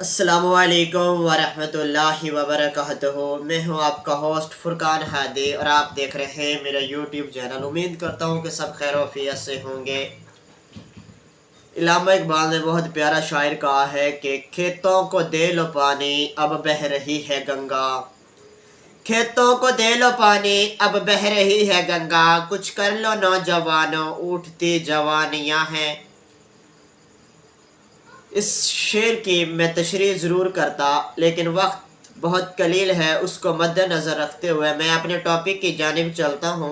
अस्सलामुअलैकुम वरहमतुल्लाहि वबरकातुहू। मैं हूं आपका होस्ट फुरकान हादी और आप देख रहे हैं मेरा यूट्यूब चैनल। उम्मीद करता हूं कि सब खैर वफियत से होंगे। इल्लामा इकबाल ने बहुत प्यारा शायर कहा है कि खेतों को दे लो पानी अब बह रही है गंगा। खेतों को दे लो पानी अब बह रही है गंगा, कुछ कर लो नौजवानों उठती जवानियां हैं। इस शेर की मैं तशरीह ज़रूर करता, लेकिन वक्त बहुत कलील है। उसको मद्देनज़र रखते हुए मैं अपने टॉपिक की जानिब चलता हूँ।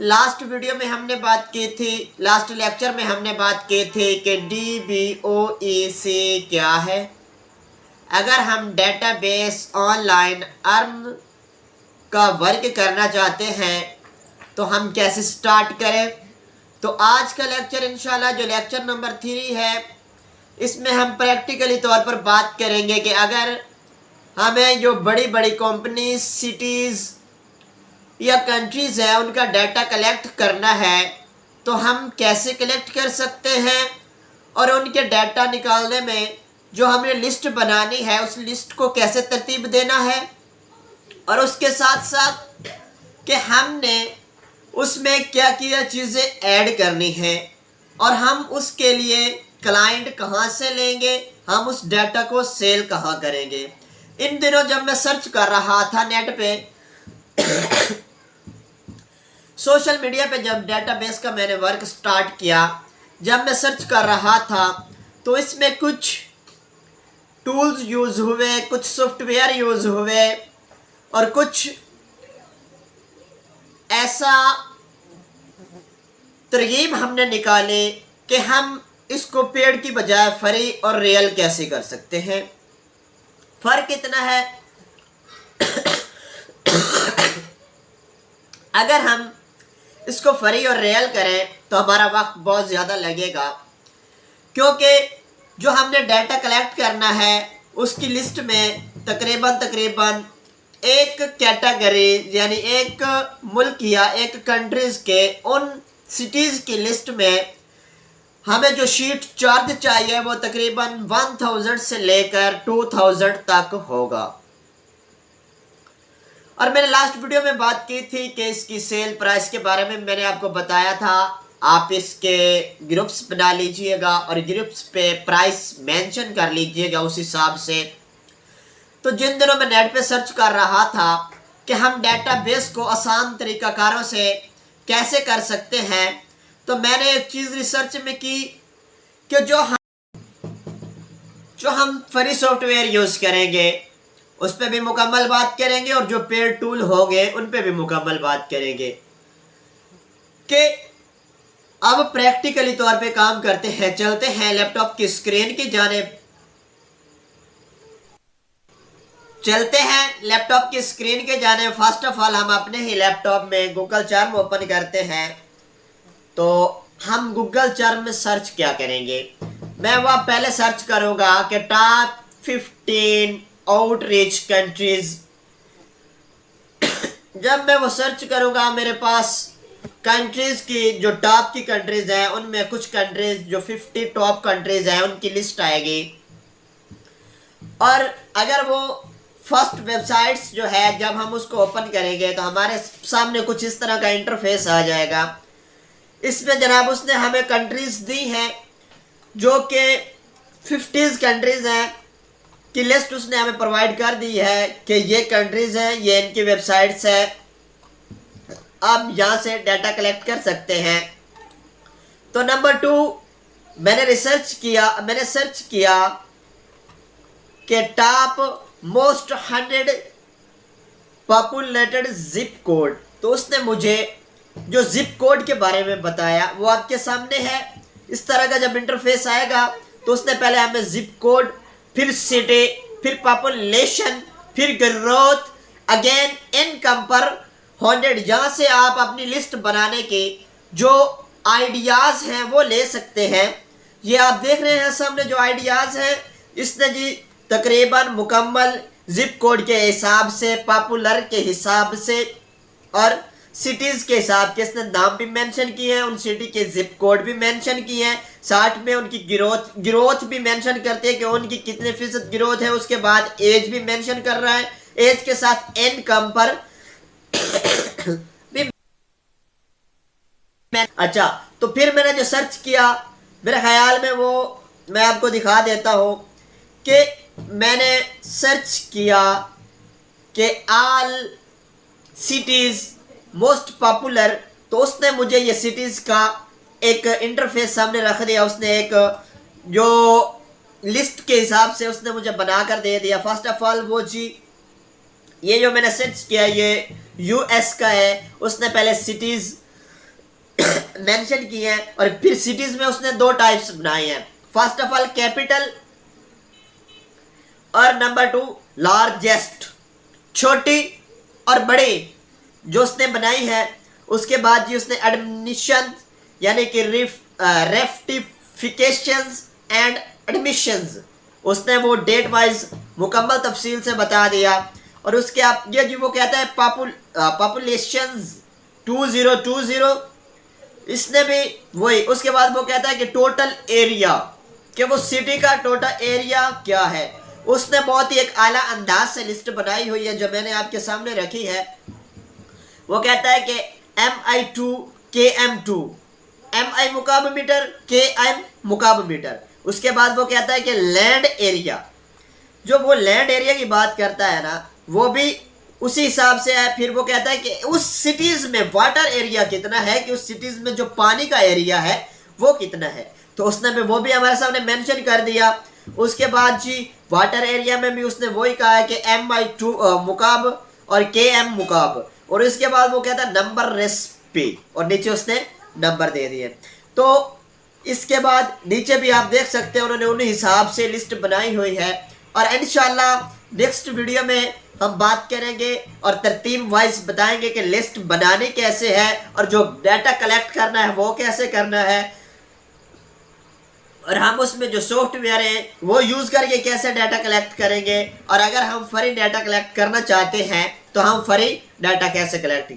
लास्ट वीडियो में हमने बात की थी, लास्ट लेक्चर में हमने बात की थी कि DBOEC क्या है। अगर हम डेटाबेस ऑनलाइन अर्न का वर्क करना चाहते हैं तो हम कैसे स्टार्ट करें। तो आज का लेक्चर इंशाल्लाह जो लेक्चर नंबर 3 है, इसमें हम प्रैक्टिकली तौर पर बात करेंगे कि अगर हमें जो बड़ी बड़ी कंपनीज, सिटीज़ या कंट्रीज़ है उनका डाटा कलेक्ट करना है तो हम कैसे कलेक्ट कर सकते हैं, और उनके डाटा निकालने में जो हमें लिस्ट बनानी है उस लिस्ट को कैसे तरतीब देना है, और उसके साथ साथ कि हमने उसमें क्या क्या चीज़ें ऐड करनी है और हम उसके लिए क्लाइंट कहाँ से लेंगे, हम उस डाटा को सेल कहाँ करेंगे। इन दिनों जब मैं सर्च कर रहा था नेट पे सोशल मीडिया पे, जब डेटाबेस का मैंने वर्क स्टार्ट किया, जब मैं सर्च कर रहा था तो इसमें कुछ टूल्स यूज़ हुए, कुछ सॉफ्टवेयर यूज़ हुए और कुछ ऐसा तरकीब हमने निकाले कि हम इसको पेड की बजाय फ्री और रियल कैसे कर सकते हैं। फ़र्क इतना है अगर हम इसको फ्री और रियल करें तो हमारा वक्त बहुत ज़्यादा लगेगा, क्योंकि जो हमने डाटा कलेक्ट करना है उसकी लिस्ट में तकरीबन एक कैटेगरी यानी एक मुल्क या एक कंट्रीज़ के उन सिटीज़ की लिस्ट में हमें जो शीट चार्ज चाहिए वो तकरीबन 1000 से लेकर 2000 तक होगा। और मैंने लास्ट वीडियो में बात की थी कि इसकी सेल प्राइस के बारे में मैंने आपको बताया था। आप इसके ग्रुप्स बना लीजिएगा और ग्रुप्स पे प्राइस मेंशन कर लीजिएगा उस हिसाब से। तो जिन दिनों में नेट पे सर्च कर रहा था कि हम डेटाबेस को आसान तरीक़ाकारों से कैसे कर सकते हैं, तो मैंने एक चीज़ रिसर्च में की कि जो हम फ्री सॉफ्टवेयर यूज़ करेंगे उस पर भी मुकम्मल बात करेंगे और जो पेड टूल होंगे उन पे भी मुकम्मल बात करेंगे। कि अब प्रैक्टिकली तौर पे काम करते हैं, चलते हैं लैपटॉप की स्क्रीन की जानिब। लैपटॉप की स्क्रीन के जाने फर्स्ट ऑफ ऑल हम अपने ही लैपटॉप में गूगल चार्म ओपन करते हैं। तो हम गूगल चार्म में सर्च क्या करेंगे, मैं वह पहले सर्च करूँगा कि टॉप 15 आउटरीच कंट्रीज़। जब मैं वो सर्च करूँगा मेरे पास कंट्रीज़ की जो टॉप की कंट्रीज़ हैं उनमें कुछ कंट्रीज़ जो 50 टॉप कंट्रीज़ हैं उनकी लिस्ट आएगी। और अगर वो फर्स्ट वेबसाइट्स जो है जब हम उसको ओपन करेंगे तो हमारे सामने कुछ इस तरह का इंटरफेस आ जाएगा। इसमें जनाब उसने हमें कंट्रीज़ दी हैं जो कि 50 कंट्रीज़ हैं की लिस्ट उसने हमें प्रोवाइड कर दी है कि ये कंट्रीज़ हैं, ये इनकी वेबसाइट्स हैं, आप यहाँ से डाटा कलेक्ट कर सकते हैं। तो नंबर 2 मैंने सर्च किया कि top most 100 populated zip code. तो उसने मुझे जो जिप कोड के बारे में बताया वो आपके सामने है। इस तरह का जब इंटरफेस आएगा तो उसने पहले हमें जिप कोड, फिर सिटी, फिर पॉपुलेशन, फिर ग्रोथ, अगेन इनकम पर 100, जहाँ से आप अपनी लिस्ट बनाने के जो आइडियाज़ हैं वो ले सकते हैं। ये आप देख रहे हैं सामने जो आइडियाज़ हैं, इसने जी तकरीबन मुकम्मल जिप कोड के हिसाब से, पॉपुलर के हिसाब से और सिटीज के हिसाब के इसने नाम भी मेंशन किए हैं, उन सिटी के जिप कोड भी मेंशन किए हैं, साथ में उनकी ग्रोथ भी मेंशन करते हैं कि उनकी कितने फीसद ग्रोथ है। उसके बाद एज भी मेंशन कर रहा है, एज के साथ इनकम पर भी। अच्छा, तो फिर मैंने जो सर्च किया, मेरे ख्याल में वो मैं आपको दिखा देता हूं कि मैंने सर्च किया कि ऑल सिटीज मोस्ट पॉपुलर, तो उसने मुझे ये सिटीज का एक इंटरफेस सामने रख दिया। उसने एक जो लिस्ट के हिसाब से उसने मुझे बनाकर दे दिया। फर्स्ट ऑफ ऑल वो जी, ये जो मैंने सर्च किया ये यूएस का है। उसने पहले सिटीज मेंशन की है और फिर सिटीज में उसने दो टाइप्स बनाए हैं। फर्स्ट ऑफ ऑल कैपिटल और नंबर 2 लार्जेस्ट, छोटी और बड़ी जो उसने बनाई है। उसके बाद जी उसने एडमिशन यानी कि रेफ्टिफिकेशंस एंड एडमिशंस, उसने वो डेट वाइज मुकम्मल तफसील से बता दिया। और उसके आप ये जी वो कहता है पॉपुलेशंस 2020, इसने भी वही। उसके बाद वो कहता है कि टोटल एरिया, कि वो सिटी का टोटल एरिया क्या है। उसने बहुत ही एक आला अंदाज से लिस्ट बनाई हुई है जो मैंने आपके सामने रखी है। वो कहता है कि MI2 KM2, MI मुकाब मीटर, KM मुकाब मीटर। उसके बाद वो कहता है कि लैंड एरिया, जो वो लैंड एरिया की बात करता है ना, वो भी उसी हिसाब से है। फिर वो कहता है कि उस सिटीज में वाटर एरिया कितना है, कि उस सिटीज में जो पानी का एरिया है वो कितना है, तो उसने भी वो भी हमारे सामने मेंशन कर दिया। उसके बाद जी वाटर एरिया में भी उसने वही कहा है कि MI2 मुकाब और KM मुकाब। और इसके बाद वो कहता है नंबर रेसिपी, और नीचे उसने नंबर दे दिए। तो इसके बाद नीचे भी आप देख सकते हैं उन्होंने उन हिसाब से लिस्ट बनाई हुई है। और इंशाल्लाह नेक्स्ट वीडियो में हम बात करेंगे और तरतीब वाइज बताएंगे कि लिस्ट बनानी कैसे है और जो डाटा कलेक्ट करना है वो कैसे करना है, और हम उसमें जो सॉफ्टवेयर है वो यूज़ करके कैसे डाटा कलेक्ट करेंगे। और अगर हम फ्री डाटा कलेक्ट करना चाहते हैं तो हम फ्री डाटा कैसे कलेक्ट